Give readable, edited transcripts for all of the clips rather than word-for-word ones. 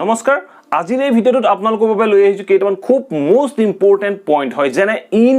নমস্কাৰ আজিৰ এই ভিডিঅ'টোত আপোনালোকৰ বাবে লৈ আহিছো কেইটামান খুব মোস্ট ইম্পৰ্টেন্ট পইণ্ট হয় যেনে ইন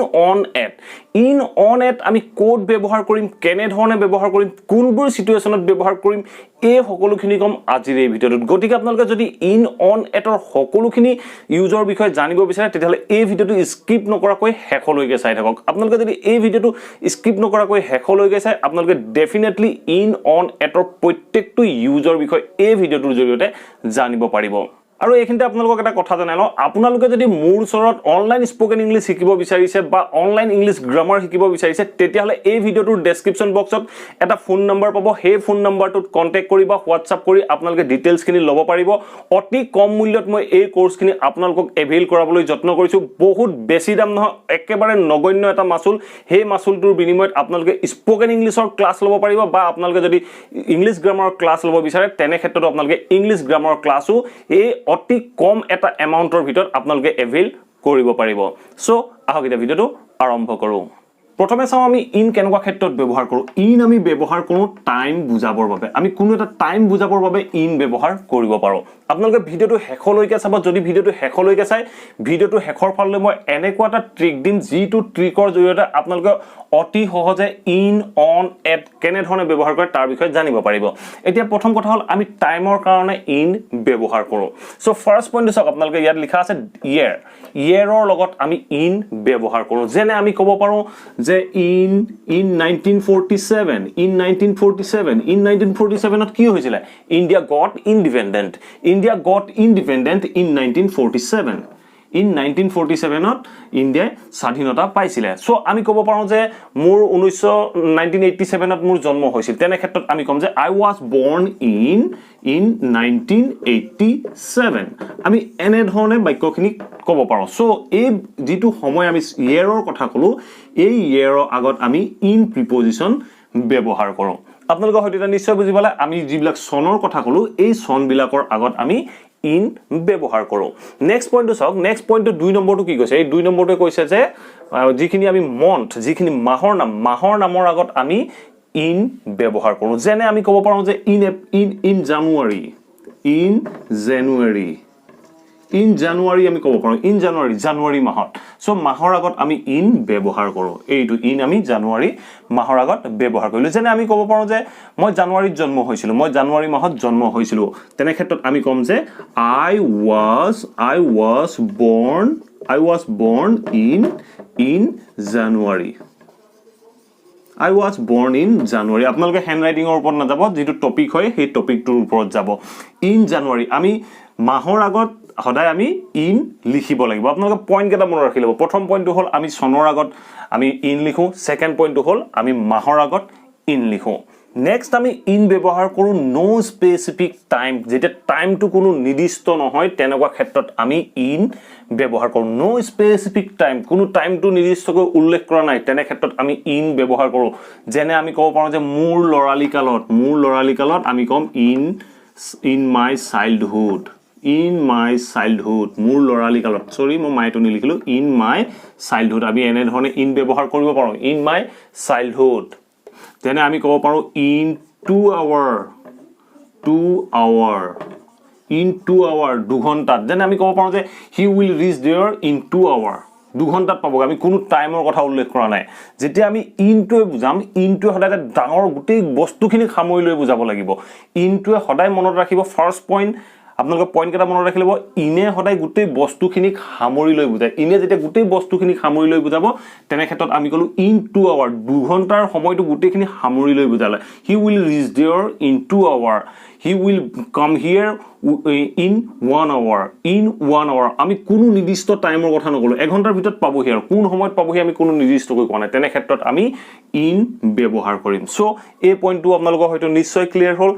অন এট আমি কোড ব্যৱহাৰ কৰিম কেনে ধৰণে ব্যৱহাৰ কৰিম কোনবোৰ সিচুৱেচনত ব্যৱহাৰ কৰিম এই সকলোখিনি কম আজিৰ এই ভিডিঅ'টোত গতিকে আপোনালোকে যদি ইন অন এটৰ সকলোখিনি ইউজৰ বিষয়ে জানিব বিচাৰে তেতিয়াহ'লে এই ভিডিঅ'টো স্কিপ নকৰাকৈ শেষলৈকে চাই থাকক আপোনালোকে যদি এই ভিডিঅ'টো স্কিপ নকৰাকৈ শেষলৈকে চাই আপোনালোকে ডেফিনেটলি ইন অন এটৰ প্ৰত্যেকটো ইউজৰ বিষয়ে এই ভিডিঅ'টোৰ জৰিয়তে জানিব পাৰিব আৰু এইখিনিতে আপোনালোকক এটা কথা জনাই লওঁ আপোনালোকে যদি মোৰ ওচৰত অনলাইন স্পোকেন ইংলিছ শিকিব বিচাৰিছে বা অনলাইন ইংলিছ গ্ৰামাৰ শিকিব বিচাৰিছে তেতিয়াহ'লে এই ভিডিঅ'টোৰ ডেসক্ৰিপচন বক্সত এটা ফোন নম্বৰ পাব সেই ফোন নম্বৰটোত কন্টেক্ট কৰি বা হোৱাটছআপ কৰি আপোনালোকে ডিটেইলছখিনি ল'ব পাৰিব অতি কম মূল্যত মই এই কোৰ্সখিনি আপোনালোকক এভেইল কৰাবলৈ যত্ন কৰিছো বহুত বেছি দাম নহয় একেবাৰে নগণ্য এটা মাসুল সেই মাসুলটোৰ বিনিময়ত আপোনালোকে স্পোকেন ইংলিছৰ ক্লাছ ল'ব পাৰিব বা আপোনালোকে যদি ইংলিছ গ্ৰামাৰৰ ক্লাছ ল'ব বিচাৰে তেনে ক্ষেত্ৰত আপোনালোকে ইংলিছ গ্ৰামাৰৰ ক্লাছো এই অতি কম এটা এমাউন্টৰ ভিতৰত আপোনালোকে এভেইল কৰিব পাৰিব সো আহক এটা ভিডিঅটো আৰম্ভ কৰো প্ৰথমে চাও আমি ইন কেনেকুৱা ক্ষেত্ৰত ব্যৱহাৰ কৰো ইন আমি ব্যৱহাৰ কৰো টাইম বুজাবৰ বাবে আমি কোনো এটা টাইম বুজাবৰ বাবে ইন ব্যৱহাৰ কৰিব পাৰো আপোনালোকে ভিডিঅটো শেষলৈকে চাব যদি ভিডিঅটো শেষলৈকে চাই ভিডিঅটো শেষৰ ফাললৈ মই এনেকুৱা এটা ট্ৰিক দিম যিটো ট্ৰিকৰ জৰিয়তে আপোনালোকে অতি সহজে ইন অন এট কেনে ধৰণে ব্যৱহাৰ কৰে তাৰ বিষয়ে জানিব পাৰিব এতিয়া প্ৰথম কথা হল আমি টাইমৰ কাৰণে ইন ব্যৱহাৰ কৰো সো ফাৰ্স্ট পইণ্ট চাওক আপোনালোকে ইয়াত লিখা আছে ইয়াৰৰ লগত আমি ইন ব্যৱহাৰ কৰো যেনে আমি ক'ব পাৰো যে in 1947 in 1947 ত কি হৈছিল India got independent in 1947 in 1947 to India স্বাধীনতা পাইছিল সো আমি ক'ব পাৰো যে মোৰ 1987 ত মোৰ জন্ম হৈছিল তেনে ক্ষেত্ৰত আমি কম যে I was born in 1987 আমি এনে ধৰণে বাক্যখিনি ক'ব পাৰো সো এই যেটো সময় আমি ইয়াৰৰ কথা কলো এই ইয়াৰৰ আগত আমি ইন প্ৰিপজিশন ব্যৱহাৰ কৰো আপোনালোকে হয়তো এটা নিশ্চয় বুজি পালে আমি যিবিলাক সনৰ কথা কলো এই সন বিলাকৰ আগত আমি ইন ব্যৱহাৰ কৰো নেক্সট পইণ্টটো চাওক নেক্সট পইণ্টটো 2 নম্বৰটো কি কৈছে এই 2 নম্বৰটোৱে কৈছে যে যিখিনি আমি মন্থ যিখিনি মাহৰ নামৰ আগত আমি ইন ব্যৱহাৰ কৰো যেনে আমি ক'ব পাৰো যে ইন জানুৱাৰী আমি ক'ব পাৰো ইন জানুৱাৰী মাহত সো মাহৰ আগত আমি ইন ব্যৱহাৰ কৰো এইটো ইন আমি জানুৱাৰী মাহৰ আগত ব্যৱহাৰ কৰিলো যেনে আমি ক'ব পাৰো যে মই জানুৱাৰীত জন্ম হৈছিলো মই জানুৱাৰী মাহত জন্ম হৈছিলো তেনে ক্ষেত্ৰত আমি ক'ম যে I was born in January I was born in January আপোনালোকে হ্যান্ড ৰাইটিংৰ ওপৰত না যাব যেটো টপিক হয় সেই টপিকটোৰ ওপৰত যাব ইন জানুৱাৰী আমি মাহৰ আগত সদায় আমি ইন লিখিব লাগিব আপোনালোকে পইণ্ট কেটা মনত ৰাখি লব প্ৰথম পইণ্টটো হল আমি সনৰ আগত আমি ইন লিখো সেকেন্ড পইণ্টটো হল আমি মাহৰ আগত ইন লিখো নেক্সট আমি ইন ব্যৱহাৰ কৰো নো স্পেসিফিক টাইম যেটা টাইমটো কোনো নিৰ্দিষ্ট নহয় তেনেকুৱা ক্ষেত্ৰত আমি ইন ব্যৱহাৰ কৰো নো স্পেসিফিক টাইম কোনো টাইমটো নিৰ্দিষ্টকৈ উল্লেখ কৰা নাই তেনে ক্ষেত্ৰত আমি ইন ব্যৱহাৰ কৰো যেনে আমি ক'ব পাৰো যে মোৰ লৰালি কালত আমি কম ইন মাই চাইল্ডহুড মোৰ লৰালি কালত সৰি মই মাইটো নিলিখিলো ইন মাই চাইল্ডহুড আমি এনে ধৰণে ইন ব্যৱহাৰ কৰিব পাৰো ইন মাই চাইল্ডহুড তেনে আমি ক'ব পাৰো ইন 2 hour 2 ঘণ্টাত যেনে আমি ক'ব পাৰো যে he will reach there in 2 hour 2 ঘণ্টাত পাবগে আমি কোনো টাইমৰ কথা উল্লেখ কৰা নাই যেতিয়া আমি ইনটোৱে বুজাম ইনটোৱে সদায় ডাঙৰ গোটেই বস্তুখিনি সামৰি লৈ বুজাব লাগিব ইনটোৱে সদায় মনত ৰাখিব ফাৰ্স্ট পইণ্ট আপোনালোকে পইণ্ট কেটা মনত ৰাখি লব ইনে সদায় গোটেই বস্তুখিনি সামৰি লৈ বুজায় ইনে যেতিয়া গোটেই বস্তুখিনি সামৰি লৈ বুজাব তেনে ক্ষেত্ৰত আমি কলো ইন 2 hour 2 ঘণ্টাৰ সময়টো গোটেইখিনি সামৰি লৈ বুজালে he will reach there in 2 hour he will come here in 1 hour আমি কোনো নিৰ্দিষ্ট টাইমৰ কথা নকলো 1 ঘণ্টাৰ ভিতৰত পাবহি আৰু কোন সময়ত পাবহি আমি কোনো নিৰ্দিষ্টকৈ কোৱা নাই তেনে ক্ষেত্ৰত আমি ইন ব্যৱহাৰ কৰিম সো এই পইণ্টটো আপোনালোকৰ হয়তো নিশ্চয় ক্লিয়াৰ হ'ল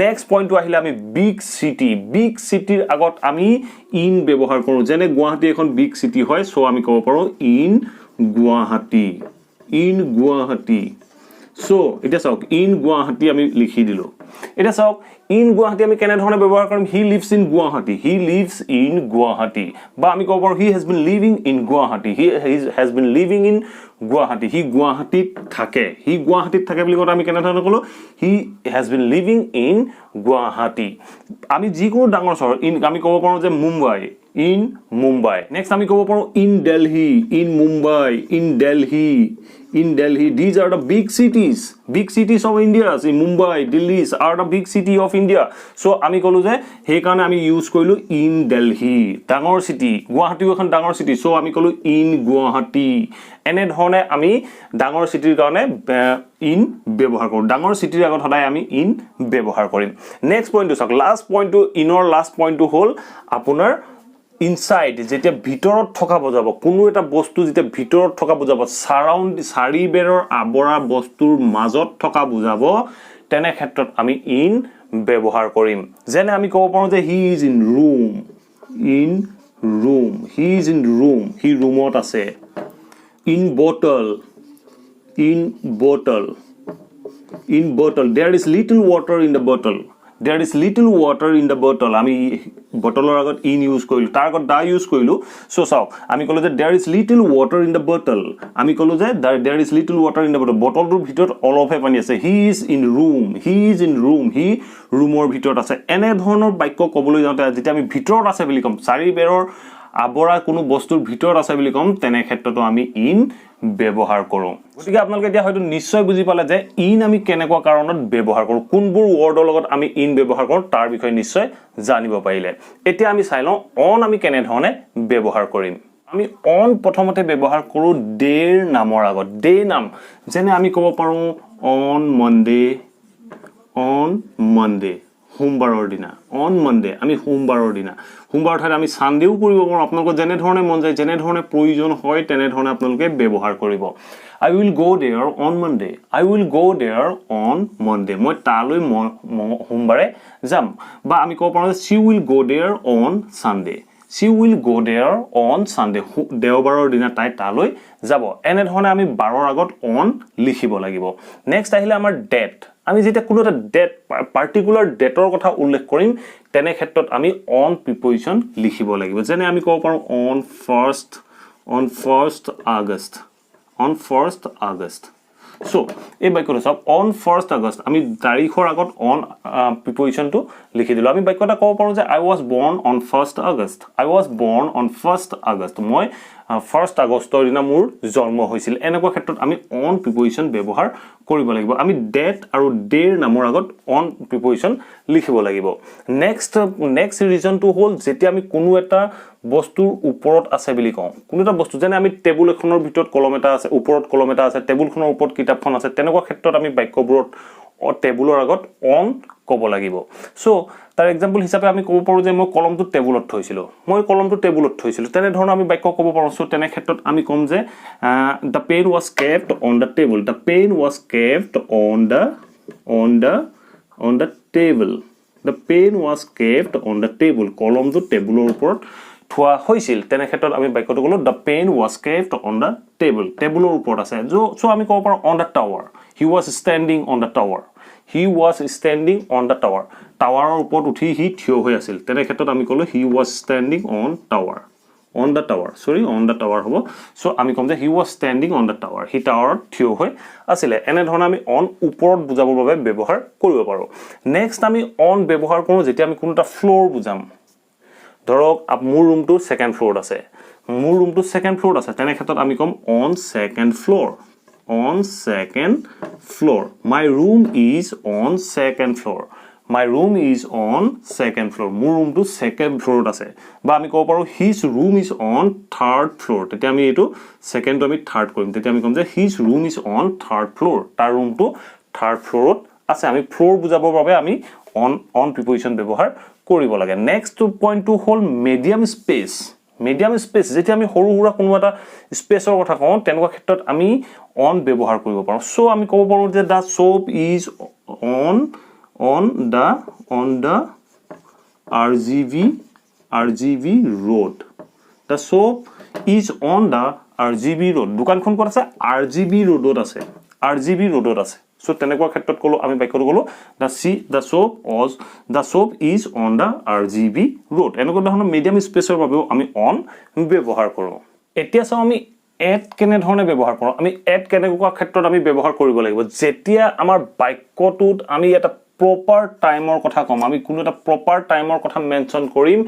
নেক্সট পইণ্টটো আহিলে আমি বিগ সিটিৰ আগত আমি ইন ব্যৱহাৰ কৰো যেনে গুৱাহাটী এখন বিগ সিটি হয় সো আমি ক'ব পাৰো ইন গুৱাহাটী সো এটা চাওক ইন গুৱাহাটী আমি লিখি দিলো এটা চাওক ইন গুৱাহাটী আমি কেনে ধৰণে ব্যৱহাৰ কৰিম he lives in Guwahati he lives in Guwahati বা আমি ক'ব পাৰোঁ he has been living in Guwahati he has been living in Guwahati he গুৱাহাটীত থাকে বুলি কওঁতে আমি কেনে ধৰণে ক'লো he has been living in Guwahati আমি যিকোনো ডাঙৰ চহৰ ইন আমি ক'ব পাৰোঁ যে মুম্বাই in Mumbai. Next, আমি ক'ব পাৰোঁ in Delhi, in Mumbai, in Delhi. These are the big cities of India. In Mumbai, Delhi are the big city of India. So, আমি ক'লো যে সেইকাৰণে আমি ইউজ কৰিলো in Delhi. ডাঙৰ city, গুৱাহাটীও এখন ডাঙৰ city. So, আমি ক'লো in গুৱাহাটী. এনে ধৰণে আমি ডাঙৰ চিটিৰ কাৰণে in ব্যৱহাৰ কৰোঁ ডাঙৰ চিটিৰ আগত সদায় আমি in ব্যৱহাৰ কৰিম নেক্সট পইণ্টটো চাওক লাষ্ট পইণ্টটো ইনৰ লাষ্ট পইণ্টটো হ'ল আপোনাৰ ইনসাইড যেতিয়া ভিতৰত থকা বুজাব কোনো এটা বস্তু যেতিয়া ভিতৰত থকা বুজাব সাৰাউণ্ড চাৰিবেৰৰ আৱৰা বস্তুৰ মাজত থকা বুজাব তেনে ক্ষেত্ৰত আমি ইন ব্যৱহাৰ কৰিম যেনে আমি ক'ব পাৰোঁ যে he is in room he ৰুমত আছে in bottle there is little water in the bottle আমি বটলৰ আগত in ইউজ কৰিলো তাৰ আগত da ইউজ কৰিলো সো চাওক আমি কলো যে there is little water in the bottle আমি কলো যে there is little water in the bottle বটলটোৰ ভিতৰত অলপহে পানী আছে he is in room হি ৰুমৰ ভিতৰত আছে এনে ধৰণৰ বাক্য ক'বলৈ যাওঁতে যেতিয়া আমি ভিতৰত আছে বুলি কম চাৰি বেৰৰ আবৰা কোনো বস্তুৰ ভিতৰত আছে বুলি কম তেনে ক্ষেত্ৰটো আমি ইন ব্যৱহাৰ কৰোঁ গতিকে আপোনালোকে এতিয়া হয়তো নিশ্চয় বুজি পালে যে ইন আমি কেনেকুৱা কাৰণত ব্যৱহাৰ কৰোঁ কোনবোৰ ৱৰ্ডৰ লগত আমি ইন ব্যৱহাৰ কৰোঁ তাৰ বিষয়ে নিশ্চয় জানিব পাৰিলে এতিয়া আমি চাই লওঁ অন আমি কেনে ধৰণে ব্যৱহাৰ কৰিম আমি অন প্ৰথমতে ব্যৱহাৰ কৰোঁ ডেৰ নামৰ আগত ডে নাম যেনে আমি ক'ব পাৰোঁ অন মনডে সোমবাৰৰ দিনা অন মনডে আমি সোমবাৰৰ দিনা সোমবাৰৰ ঠাইত আমি সানডেও কৰিব পাৰোঁ আপোনালোকৰ যেনে ধৰণে মন যায় যেনে ধৰণে প্ৰয়োজন হয় তেনে ধৰণে আপোনালোকে ব্যৱহাৰ কৰিব I will go there on Monday মই তালৈ সোমবাৰে যাম বা আমি ক'ব পাৰোঁ she will go there on Sunday দেওবাৰৰ দিনা তাই তালৈ যাব এনে ধৰণে আমি 12ৰ আগত অন লিখিব লাগিব নেক্সট আহিলে আমাৰ ডেট আমি যেতিয়া কোনো এটা ডেট পাৰ্টিকুলাৰ ডেটৰ কথা উল্লেখ কৰিম তেনে ক্ষেত্ৰত আমি অন প্ৰিপজিশন লিখিব লাগিব যেনে আমি ক'ব পাৰোঁ on 1st August so এই বাক্যটো চাওক on 1st August আমি তাৰিখৰ আগত on প্ৰিপজিশনটো লিখি দিলো আমি বাক্যটা ক'ব পাৰোঁ যে I was born on 1st August মই 1st আগষ্টৰ দিনা মোৰ জন্ম হৈছিল এনেকুৱা ক্ষেত্ৰত আমি অন প্ৰিপজিশন ব্যৱহাৰ কৰিব লাগিব আমি ডেট আৰু ডেৰ নামৰ আগত অন প্ৰিপজিশন লিখিব লাগিব নেক্সট ৰিজনটো হ'ল যেতিয়া আমি কোনো এটা বস্তুৰ ওপৰত আছে বুলি কওঁ কোনো এটা বস্তু যেনে আমি টেবুল এখনৰ ভিতৰত কলম এটা আছে ওপৰত কলম এটা আছে টেবুলখনৰ ওপৰত কিতাপখন আছে তেনেকুৱা ক্ষেত্ৰত আমি বাক্যবোৰত টেবুলৰ আগত অন ক'ব লাগিব সো তাৰ এক্সাম্পল হিচাপে আমি ক'ব পাৰোঁ যে মই কলমটো টেবুলত থৈছিলো তেনে ধৰণৰ আমি বাক্য ক'ব পাৰোঁ সো তেনে ক্ষেত্ৰত আমি ক'ম যে the pen was kept on the table কলমটো টেবুলৰ ওপৰত থোৱা হৈছিল তেনে ক্ষেত্ৰত আমি বাক্যটো ক'লো the pen was kept on the table টেবুলৰ ওপৰত আছে সো আমি ক'ব পাৰোঁ on the tower he was standing on the tower টাৱাৰৰ ওপৰত উঠি হি থিয় হৈ আছিল তেনে ক্ষেত্ৰত আমি ক'লো he was standing on the tower হ'ব সো আমি ক'ম যে he was standing on the tower হি টাৱাৰত থিয় হৈ আছিল এনে ধৰণে আমি অন ওপৰত বুজাবৰ বাবে ব্যৱহাৰ কৰিব পাৰোঁ নেক্সট আমি অন ব্যৱহাৰ কৰোঁ যেতিয়া আমি কোনোটা ফ্লোৰ বুজাম ধৰক মোৰ ৰুমটো সেকেন্ড ফ্লোৰত আছে তেনে ক্ষেত্ৰত আমি ক'ম on second floor my room is on second floor মোৰ ৰুমটো সেকেন্ড ফ্লোৰত আছে বা আমি ক'ব পাৰোঁ his room is on third floor তেতিয়া আমি এইটো সেকেন্ডটো আমি থাৰ্ড কৰিম তেতিয়া আমি ক'ম যে his room is on third floor তাৰ ৰুমটো থাৰ্ড ফ্লোৰত আছে আমি ফ্লোৰ বুজাবৰ বাবে আমি অন প্ৰিপজিশন ব্যৱহাৰ কৰিব লাগে নেক্সট পইণ্টটো হ'ল মিডিয়াম স্পেচ যেতিয়া আমি সৰু সুৰা কোনো এটা স্পেচৰ কথা কওঁ তেনেকুৱা ক্ষেত্ৰত আমি অন ব্যৱহাৰ কৰিব পাৰোঁ সো আমি ক'ব পাৰোঁ যে the shop is on the RGB road the shop is on the RGB road দোকানখন ক'ত আছে RGB roadত আছে সো তেনেকুৱা ক্ষেত্ৰত কলো আমি বাক্যটো কলো the soap is on the RGB road এনেকুৱা ধৰণৰ মিডিয়াম স্পেচৰ বাবেও আমি on ব্যৱহাৰ কৰো এতিয়া চাও আমি এট কেনে ধৰণে ব্যৱহাৰ কৰো আমি এট কেনেকুৱা ক্ষেত্ৰত আমি ব্যৱহাৰ কৰিব লাগিব যেতিয়া আমাৰ বাক্যটোত আমি এটা প্ৰপাৰ টাইমৰ কথা কম আমি কোনো এটা প্ৰপাৰ টাইমৰ কথা মেনশন কৰিম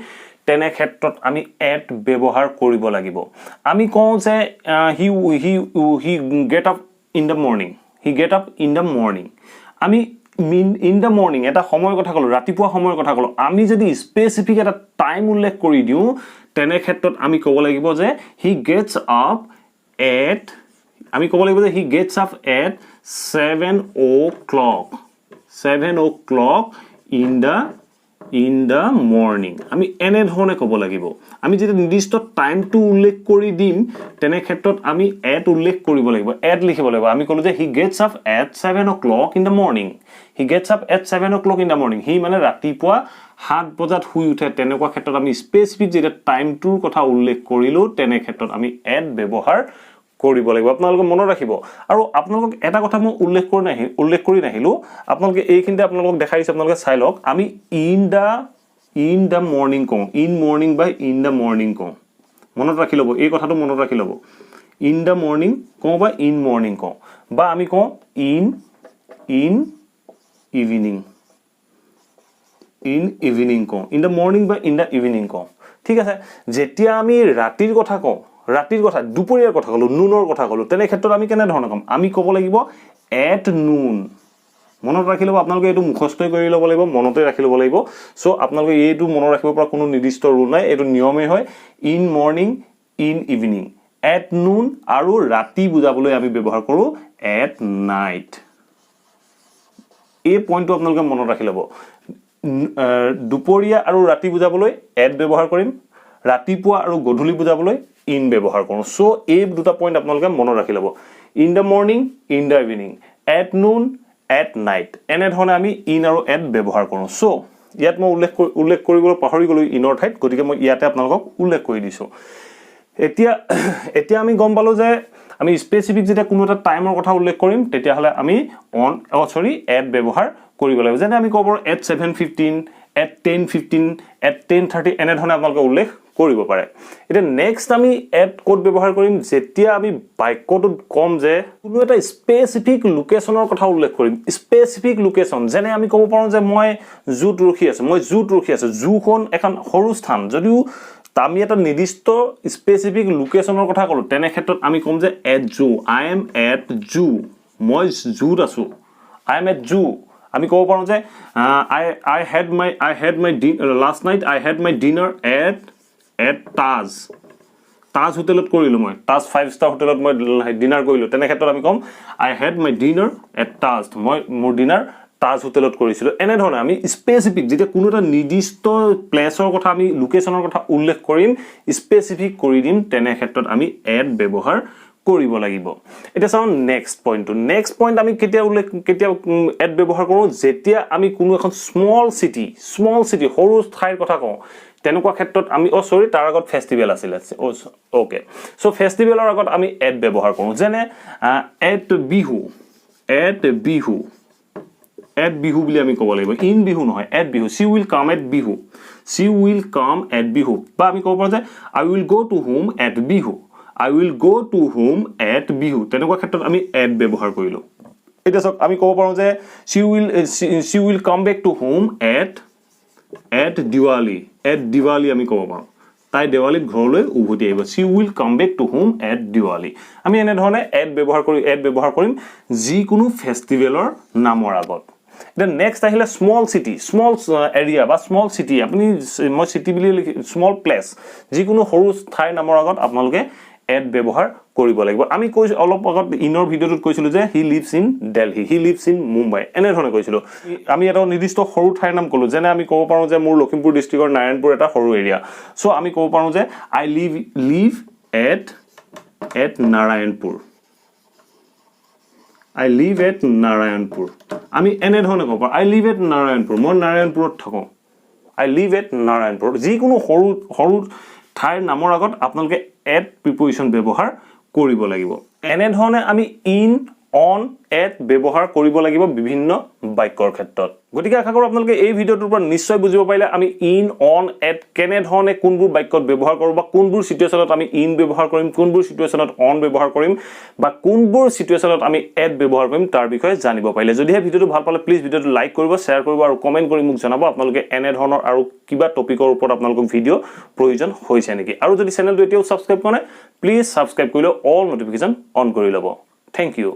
তেনে ক্ষেত্ৰত আমি এট ব্যৱহাৰ কৰিব লাগিব আমি কওঁ যে he get up in the morning he get up in the morning আমি in the morning এটা সময়ৰ কথা কলো ৰাতিপুৱা সময়ৰ কথা কলো আমি যদি স্পেসিফিক এটা টাইম উল্লেখ কৰি দিও তেনে ক্ষেত্ৰত আমি ক'ব লাগিব যে he gets up at আমি ক'ব লাগিব যে he gets up at 7 o'clock in the morning আমি এনে ধৰণে ক'ব লাগিব আমি যদি নিৰ্দিষ্ট টাইমটো উল্লেখ কৰি দিম তেনে ক্ষেত্ৰত আমি at উল্লেখ কৰিব লাগিব at লিখিব লাগিব আমি ক'লো যে he gets up at 7 o'clock in the morning he gets up at 7 o'clock in the morning হি মানে ৰাতিপুৱা 7 বজাত শুই উঠে তেনেকুৱা ক্ষেত্ৰত আমি স্পেসিফিক যেটা টাইমটোৰ কথা উল্লেখ কৰিলো তেনে ক্ষেত্ৰত আমি at ব্যৱহাৰ কৰিব লাগিব আপোনালোকে মনত ৰাখিব আৰু আপোনালোকক এটা কথা মই উল্লেখ কৰি নাহিলো আপোনালোকে এইখিনিতে আপোনালোকক দেখাইছে আপোনালোকে চাই লওক আমি in the morning কওঁ in morning by in the morning কওঁ মনত ৰাখি লব এই কথাটো মনত ৰাখি লব in the morning কওঁ বা in morning কওঁ বা আমি কওঁ in evening কওঁ in the morning বা in the evening কওঁ ঠিক আছে যেতিয়া আমি ৰাতিৰ কথা কওঁ ৰাতিৰ কথা দুপৰীয়াৰ কথা কলো নুনৰ কথা কলো তেনে ক্ষেত্ৰত আমি কেনে ধৰণে কম আমি ক'ব লাগিব at noon মনত ৰাখি লব আপোনালোকে এটো মুখস্থ কৰি ল'ব লাগিব মনতে ৰাখি ল'ব লাগিব সো আপোনালোকে এইটো মনত ৰাখিব পৰা কোনো নিৰ্দিষ্ট ৰুল নাই এটো নিয়মে হয় in morning in evening at noon আৰু ৰাতি বুজাবলৈ আমি ব্যৱহাৰ কৰো at night এই পইণ্টটো আপোনালোকে মনত ৰাখি ল'ব দুপৰীয়া আৰু ৰাতি বুজাবলৈ at ব্যৱহাৰ কৰিম ৰাতিপুৱা আৰু গধূলি বুজাবলৈ in ব্যৱহাৰ কৰো সো এই দুটা পইণ্ট আপোনালোকে মনত ৰাখি ল'ব in the morning in the evening at noon at night এনে ধৰণে আমি in আৰু at ব্যৱহাৰ কৰো সো ইয়াত মই উল্লেখ কৰিবলৈ পাহৰি গলো ইনৰ ঠাইত গতিকে মই ইয়াতে আপোনালোকক উল্লেখ কৰি দিছো এতিয়া আমি গম পালো যে আমি স্পেসিফিক যেটা কোনো এটা টাইমৰ কথা উল্লেখ কৰিম তেতিয়া হলে আমি at ব্যৱহাৰ কৰিব লাগিব যেনে আমি ক'ব at 7:15 at 10:15 at 10:30 এনে ধৰণে আপোনালোকে উল্লেখ কৰিব পাৰে এটা নেক্সট আমি at কোড ব্যৱহাৰ কৰিম যেতিয়া আমি বাক্যটোত কম যে কোনো এটা স্পেসিফিক লোকেশনৰ কথা উল্লেখ কৰিম স্পেসিফিক লোকেশন যেনে আমি ক'ব পাৰো যে মই জুত ৰখি আছো জুখন এখন সৰু স্থান যদিও আমি এটা নিৰ্দিষ্ট স্পেসিফিক লোকেশনৰ কথা কলো তেনে ক্ষেত্ৰত আমি কম যে at zoo I am at zoo মই জুত আছো I am at zoo আমি ক'ব পাৰো যে I had my dinner last night I had my dinner at Taj হোটেলত কৰিলো মই Taj 5-star হোটেলত মই ডিনাৰ কৰিলো তেনে ক্ষেত্ৰত আমি কম I had my dinner at Taj মই মোৰ ডিনাৰ Taj হোটেলত কৰিছিলো এনে ধৰণে আমি স্পেসিফিক যেতিয়া কোনো এটা নিৰ্দিষ্ট প্লেসৰ কথা আমি লোকেশনৰ কথা উল্লেখ কৰিম স্পেসিফিক কৰি দিম তেনে ক্ষেত্ৰত আমি at ব্যৱহাৰ কৰিব লাগিব এটা চাও নেক্সট পইণ্ট আমি কেতিয়া at ব্যৱহাৰ কৰো যেতিয়া আমি কোনো এখন স্মল সিটি সৰু ঠাইৰ কথা কওঁ তেনেকুৱা ক্ষেত্ৰত আমি সৰি তাৰ আগত ফেষ্টিভেল আছিল ওকে সো ফেষ্টিভেলৰ আগত আমি at ব্যৱহাৰ কৰো যেনে at বিহু বুলি আমি ক'ব লাগিব in বিহু নহয় at Bihu she will come at Bihu বা আমি ক'ব পাৰো যে I will go to home at Bihu তেনেকুৱা ক্ষেত্ৰত আমি at ব্যৱহাৰ কৰিলো এটা সক আমি ক'ব পাৰো যে she will come back to home at Diwali আমি ক'ব পাৰো তাই দেৱালীত ঘৰলৈ উভতি আহিব she will come back to home at Diwali আমি এনে ধৰণে at ব্যৱহাৰ কৰিম যিকোনো ফেষ্টিভেলৰ নামৰ আগত The next আহিলে small area বা small city আপুনি মই city বুলি small place যিকোনো সৰু ঠাই নামৰ আগত আপোনালোকে at ব্যৱহাৰ কৰিব লাগিব আমি কৈছো অলপ আগত ইনৰ ভিডিওটোত কৈছিলো যে he lives in Delhi he lives in Mumbai এনে ধৰণে কৈছিলো আমি এটা নিৰ্দিষ্ট সৰু ঠাইৰ নাম কলো যেনে আমি ক'ব পাৰো যে মোৰ লখিমপুৰ ডিস্ট্ৰিক্টৰ নাৰায়ণপুৰ এটা সৰু এৰিয়া সো আমি ক'ব পাৰো যে I live at Narayanpur I live at Narayanpur আমি এনে ধৰণে ক'ব I live at Narayanpur মই নাৰায়ণপুৰত থাকো I live at Narayanpur যিকোনো সৰু ঠাইৰ নামৰ আগত আপোনালোকে at preposition ব্যৱহাৰ কৰিব লাগিব এনে ধৰণে আমি in on at ব্যৱহাৰ কৰিব লাগিব বিভিন্ন বাক্যৰ ক্ষেত্ৰত গতিকে আশা কৰো আপোনালোকে এই ভিডিওটোৰ পৰা নিশ্চয় বুজিব পাৰিলে আমি in on at কেনে ধৰণে কোনবোৰ বাক্যত ব্যৱহাৰ কৰোঁ বা কোনবোৰ সিচুৱেচনত আমি in ব্যৱহাৰ কৰিম কোনবোৰ সিচুৱেচনত on ব্যৱহাৰ কৰিম বা কোনবোৰ সিচুৱেচনত আমি at ব্যৱহাৰ কৰিম তাৰ বিষয়ে জানিব পাৰিলে যদি এই ভিডিওটো ভাল পালে প্লিজ ভিডিওটো লাইক কৰিব শেয়াৰ কৰিব আৰু কমেন্ট কৰি মোক জনাব আপোনালোকে এনে ধৰণৰ আৰু কিবা টপিকৰ ওপৰত আপোনালোকক ভিডিও প্ৰয়োজন হৈছে নেকি আৰু যদি চেনেলটো এতিয়াও সাবস্ক্ৰাইব কৰা নাই প্লিজ সাবস্ক্ৰাইব কৰি লও অল নটিফিকেশন অন কৰি লব থ্যাংক ইউ